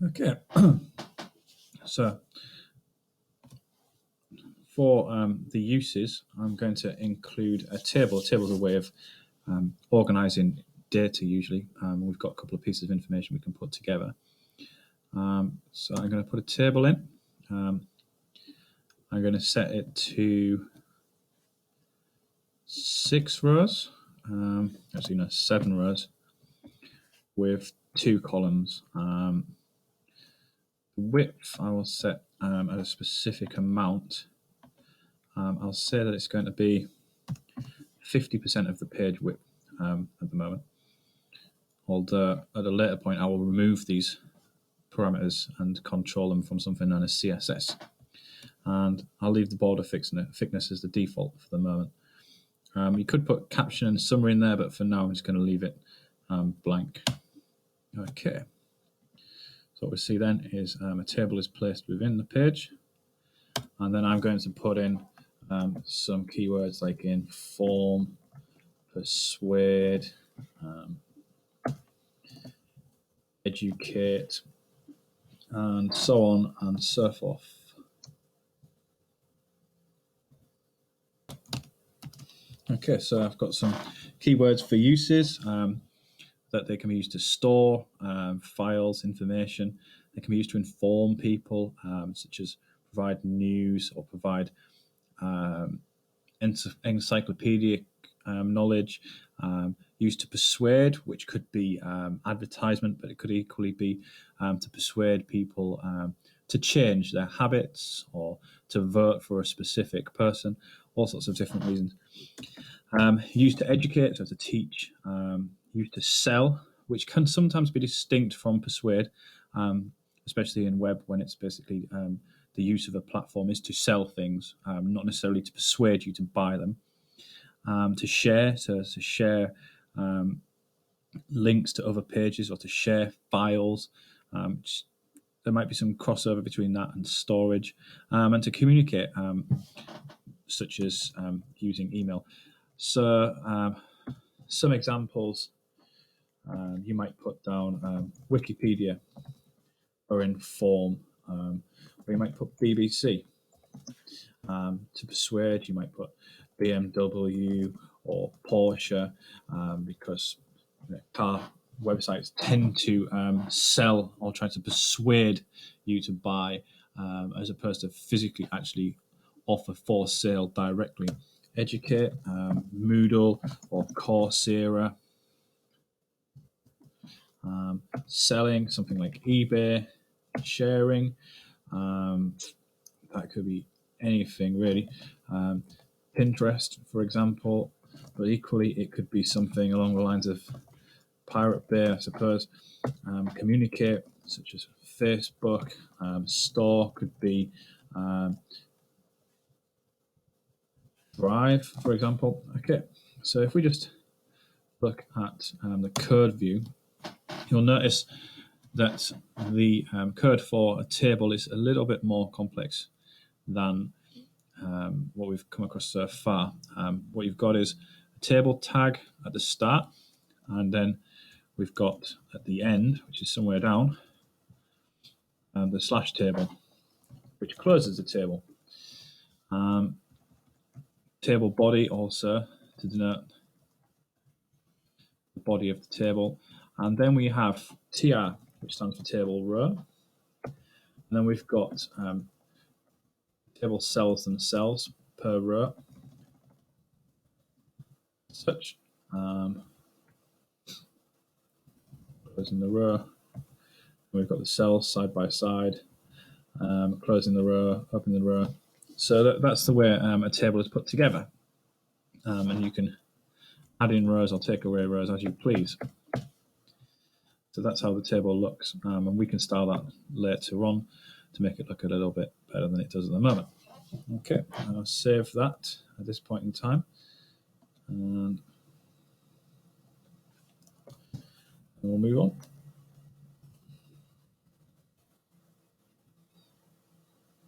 Okay, so for the uses, I'm going to include a table. A table is a way of organizing data usually. We've got a couple of pieces of information we can put together. So I'm going to put a table in. I'm going to set it to 6 rows, actually no, 7 rows with 2 columns. The width I will set at a specific amount. I'll say that it's going to be 50% of the page width at the moment. Although at a later point I will remove these parameters and control them from something known as CSS. And I'll leave the border thickness as the default for the moment. You could put caption and summary in there, but for now I'm just going to leave it blank. Okay. So what we see then is a table is placed within the page, and then I'm going to put in some keywords like inform, persuade, educate, and so on and so forth. Okay, so I've got some keywords for uses that they can be used to store files, information. They can be used to inform people, such as provide news or provide encyclopedic knowledge. Used to persuade, which could be advertisement, but it could equally be to persuade people to change their habits or to vote for a specific person, all sorts of different reasons. Used to educate, so to teach. Used to sell, which can sometimes be distinct from persuade, especially in web when it's basically the use of a platform is to sell things, not necessarily to persuade you to buy them. To share, so to share links to other pages or to share files. There might be some crossover between that and storage, and to communicate, such as using email. So some examples you might put down Wikipedia or Inform, or you might put BBC. To persuade, you might put BMW or Porsche, because car websites tend to sell or try to persuade you to buy, as opposed to physically actually offer for sale directly. Educate, Moodle or Coursera. Selling, something like eBay. Sharing, that could be anything really. Pinterest, for example, but equally it could be something along the lines of Pirate Bay, I suppose. Communicate, such as Facebook. Store could be Drive, for example. Okay, so if we just look at the code view, you'll notice that the code for a table is a little bit more complex than what we've come across so far. What you've got is a table tag at the start, and then we've got at the end, which is somewhere down, the slash table, which closes the table. Table body also to denote the body of the table. And then we have TR, which stands for table row. And then we've got table cells themselves per row. Such. Closing the row. We've got the cells side by side. Closing the row, opening the row. So that's the way a table is put together. And you can add in rows or take away rows as you please. So that's how the table looks. And we can style that later on to make it look a little bit better than it does at the moment. Okay, I'll save that at this point in time. And we'll move on.